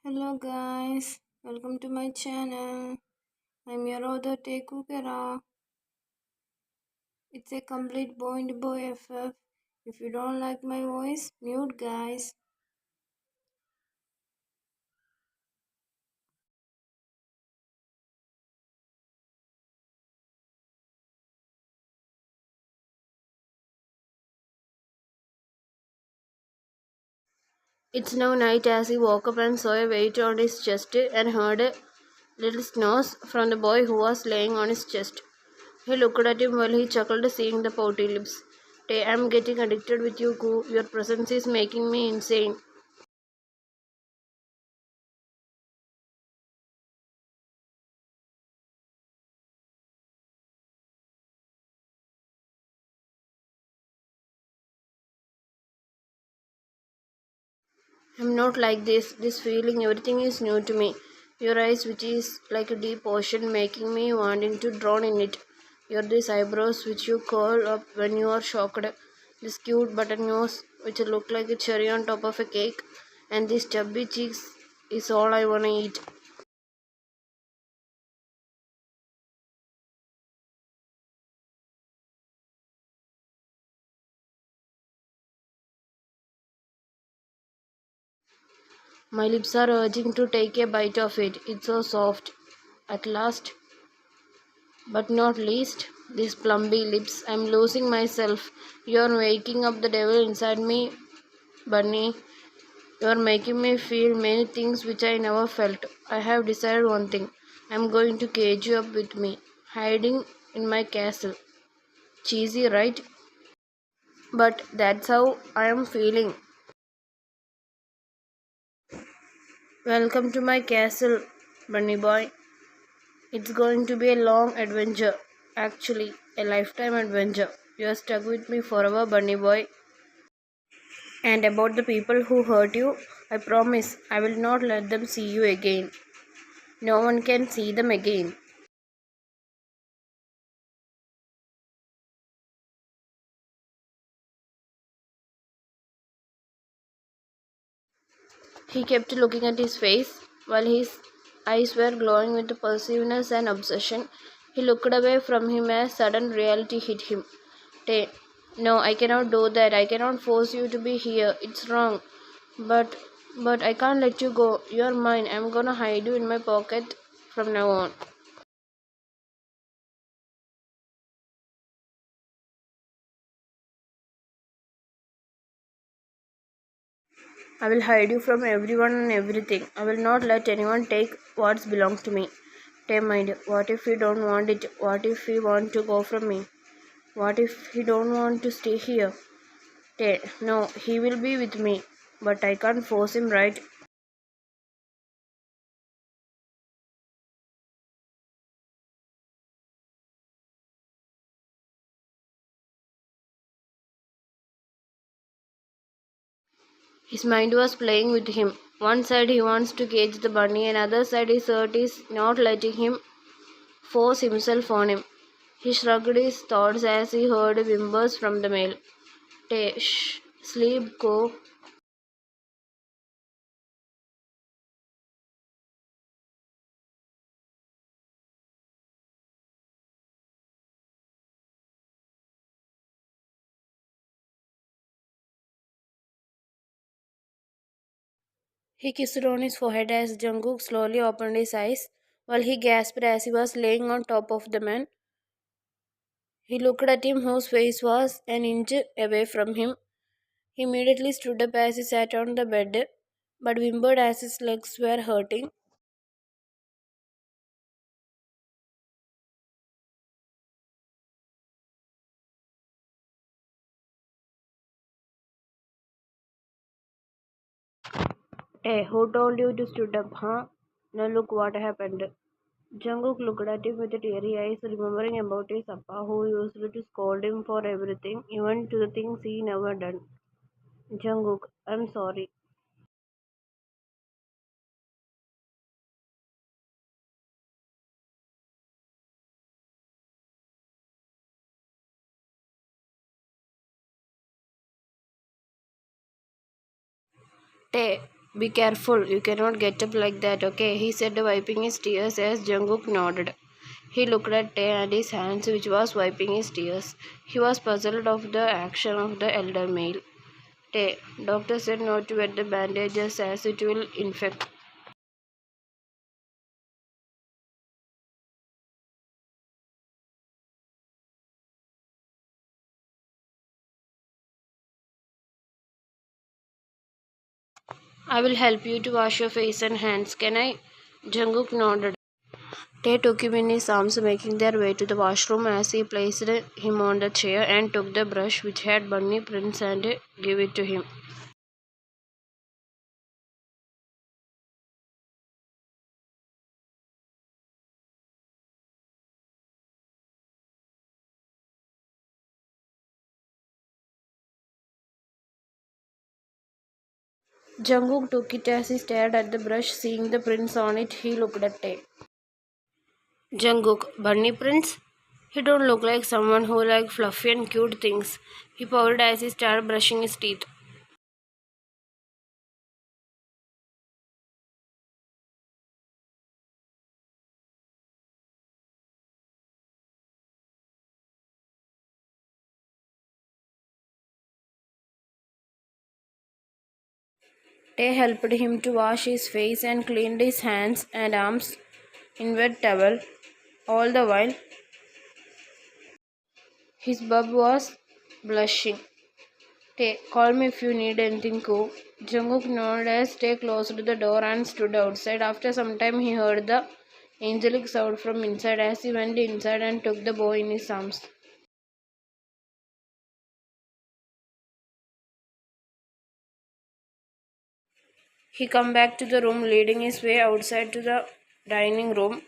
Hello guys, welcome to my channel. I'm your other Taekook. It's a complete boy to boy FF. If you don't like my voice, mute guys. It's now night as he woke up and saw a weight on his chest and heard a little snores from the boy who was laying on his chest. He looked at him while he chuckled, seeing the pouty lips. I'm getting addicted with you, Koo. Your presence is making me insane. I'm not like this. This feeling, everything is new to me. Your eyes, which is like a deep ocean, making me wanting to drown in it. Your these eyebrows, which you curl up when you are shocked. This cute button nose, which look like a cherry on top of a cake. And these chubby cheeks is all I wanna eat. My lips are urging to take a bite of it. It's so soft. At last, but not least, these plumby lips. I'm losing myself. You're waking up the devil inside me, Bunny. You're making me feel many things which I never felt. I have decided one thing. I'm going to cage you up with me, hiding in my castle. Cheesy, right? But that's how I am feeling. Welcome to my castle, Bunny boy. It's going to be a long adventure. Actually, a lifetime adventure. You're stuck with me forever, Bunny boy. And about the people who hurt you, I promise I will not let them see you again. No one can see them again. He kept looking at his face while his eyes were glowing with persiveness and obsession. He looked away from him as sudden reality hit him. Tay, no, I cannot do that. I cannot force you to be here. It's wrong. But but I can't let you go. You're mine. I'm gonna hide you in my pocket from now on. I will hide you from everyone and everything. I will not let anyone take what belongs to me. Tay mind, what if he don't want it? What if he want to go from me? What if he don't want to stay here? No, he will be with me. But I can't force him, right? His mind was playing with him. One side he wants to cage the bunny, and other side his hurt is not letting him force himself on him. He shrugged his thoughts as he heard whimpers from the male. Shh, sleep, go. He kissed on his forehead as Jungkook slowly opened his eyes, while he gasped as he was laying on top of the man. He looked at him whose face was an inch away from him. He immediately stood up as he sat on the bed, but whimpered as his legs were hurting. Hey, who told you to stood up, huh? Now look what happened. Jungkook looked at him with teary eyes, remembering about his appa who used to scold him for everything, even to the things he never done. Jungkook, I'm sorry. Tay, Be careful, you cannot get up like that, okay? He said, wiping his tears as Jungkook nodded. He looked at Tae and his hands, which was wiping his tears. He was puzzled of the action of the elder male. Tae, doctor said not to wet the bandages as it will infect. I will help you to wash your face and hands. Can I? Jungkook nodded. They took him in his arms, making their way to the washroom as he placed him on the chair and took the brush which had bunny prints and gave it to him. Jungkook took it as he stared at the brush. Seeing the prints on it, he looked at Tae. Jungkook, bunny prints? He don't look like someone who like fluffy and cute things. He pouted as he started brushing his teeth. Tay helped him to wash his face and cleaned his hands and arms in wet towel. All the while, his bub was blushing. Tay, call me if you need anything, Ko. Jungkook nodded as Tay closed the door and stood outside. After some time, he heard the angelic sound from inside as he went inside and took the boy in his arms. He came back to the room, leading his way outside to the dining room,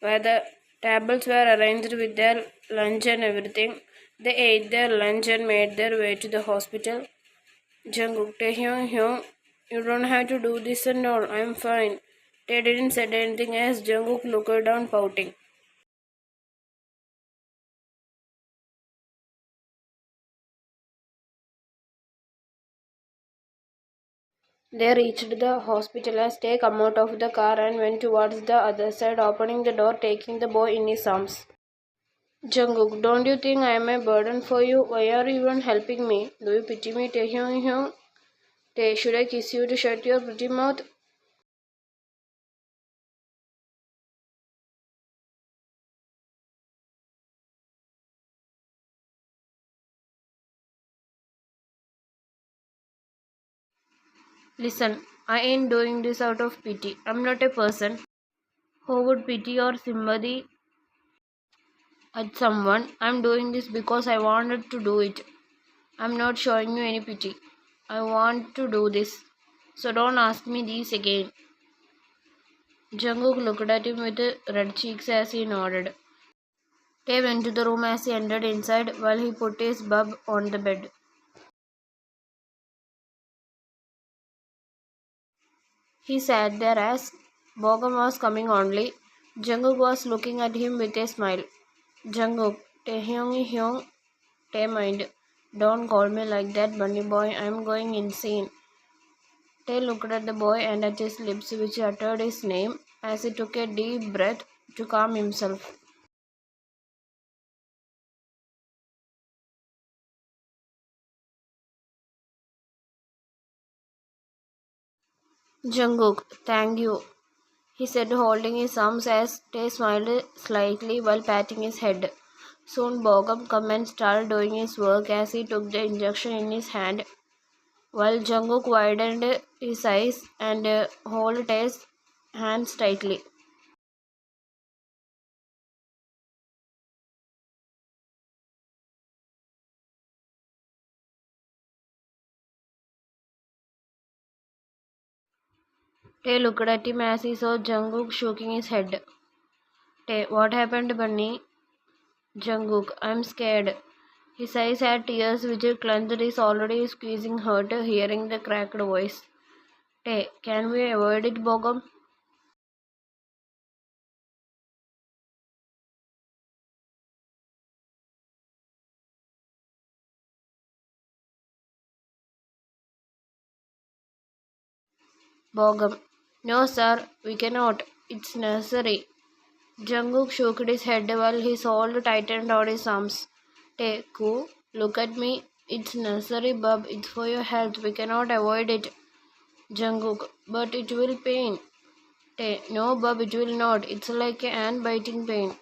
where the tables were arranged with their lunch and everything. They ate their lunch and made their way to the hospital. Jungkook, Taehyung, you don't have to do this and all. I'm fine. Tae didn't say anything as Jungkook looked down, pouting. They reached the hospital as Tae came out of the car and went towards the other side, opening the door, taking the boy in his arms. Jungkook, don't you think I am a burden for you? Why are you even helping me? Do you pity me, Taehyung? Tae, should I kiss you to shut your pretty mouth? Listen, I ain't doing this out of pity. I'm not a person who would pity or sympathy at someone. I'm doing this because I wanted to do it. I'm not showing you any pity. I want to do this. So don't ask me this again. Jungkook looked at him with red cheeks as he nodded. Tae went to the room as he entered inside while he put his bub on the bed. He sat there as Bogum was coming only. Jungkook was looking at him with a smile. Jungkook, Taehyung, Tae mind. Don't call me like that, bunny boy. I'm going insane. Tae looked at the boy and at his lips, which uttered his name, as he took a deep breath to calm himself. Jungkook, thank you, he said, holding his arms as Tae smiled slightly while patting his head. Soon Bogum came and started doing his work as he took the injection in his hand, while Jungkook widened his eyes and held Tae's hands tightly. Tae looked at him as he saw Jungkook shaking his head. Tae, what happened, Bunny? Jungkook, I'm scared. His eyes had tears which clenched his already squeezing heart hearing the cracked voice. Tae, can we avoid it, Bogum? Bogum. No, sir, we cannot. It's necessary. Jungkook shook his head while his hold tightened on his arms. Taekook, look at me. It's necessary, bub. It's for your health. We cannot avoid it. Jungkook, but it will pain. No, bub, it will not. It's like an ant biting pain.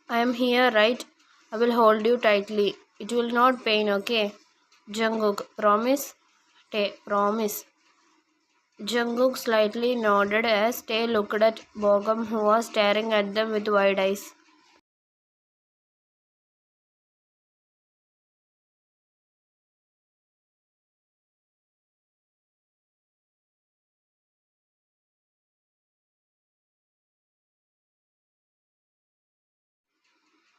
I am here, right? I will hold you tightly. It will not pain, okay? Jungkook, promise? Promise. Jungkook slightly nodded as Tae looked at Bogum, who was staring at them with wide eyes.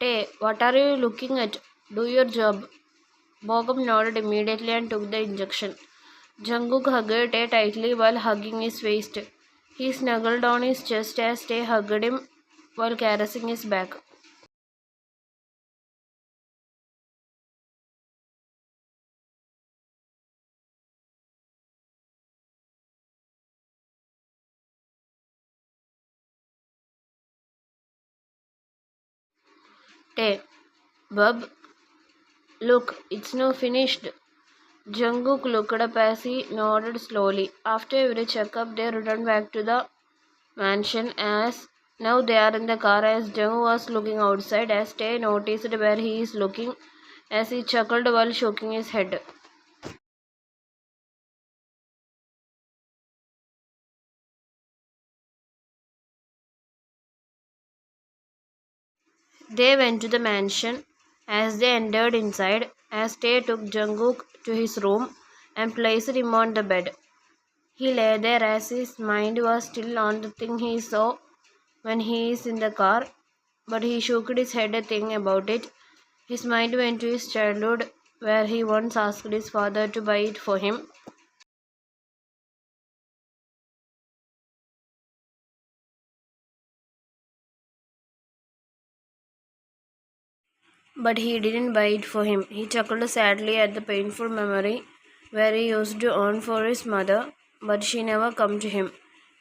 Tae, what are you looking at? Do your job. Bogum nodded immediately and took the injection. Jungkook hugged Tae tightly while hugging his waist. He snuggled on his chest as Tae hugged him while caressing his back. Tae, bub, look, it's now finished. Jungkook looked up as he nodded slowly. After every checkup, they returned back to the mansion as now they are in the car as Jung was looking outside as Tae noticed where he is looking as he chuckled while shaking his head. They went to the mansion. As they entered inside, as Tae took Jungkook to his room and placed him on the bed. He lay there as his mind was still on the thing he saw when he is in the car, but he shook his head at thinking about it. His mind went to his childhood, where he once asked his father to buy it for him, but he didn't buy it for him. He chuckled sadly at the painful memory where he used to earn for his mother, but she never come to him.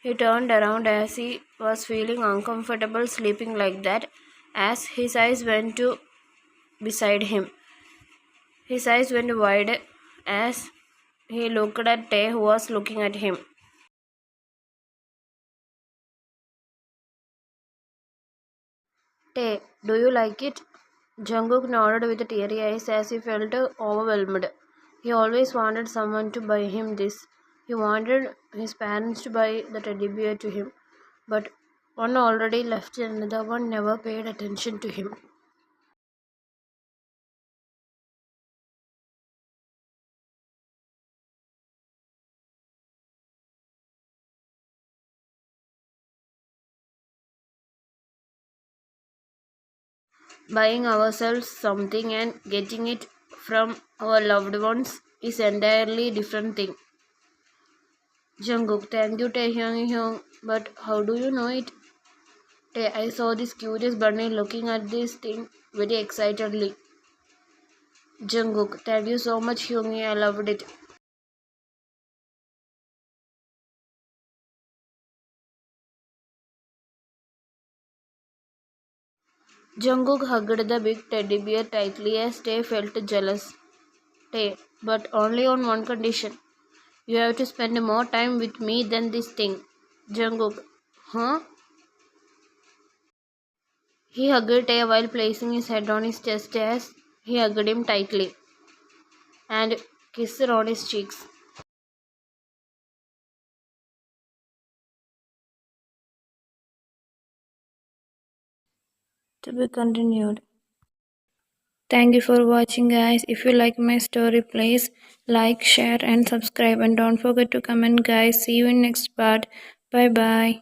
He turned around as he was feeling uncomfortable sleeping like that, as his eyes went to beside him. His eyes went wide as he looked at Tae, who was looking at him. Tae, do you like it? Jungkook nodded with teary eyes as he felt overwhelmed. He always wanted someone to buy him this. He wanted his parents to buy the teddy bear to him, but one already left and another one never paid attention to him. Buying ourselves something and getting it from our loved ones is entirely different thing. Jungkook, thank you Taehyung, but how do you know it? I saw this curious bunny looking at this thing very excitedly. Jungkook, thank you so much, Hyungi. I loved it. Jungkook hugged the big teddy bear tightly as Tae felt jealous. Tae, but only on one condition. You have to spend more time with me than this thing. Jungkook, huh? He hugged Tae while placing his head on his chest as he hugged him tightly and kissed on his cheeks. To be continued. Thank you for watching, guys. If you like my story, please like, share, and subscribe. And don't forget to comment, guys. See you in next part. Bye bye.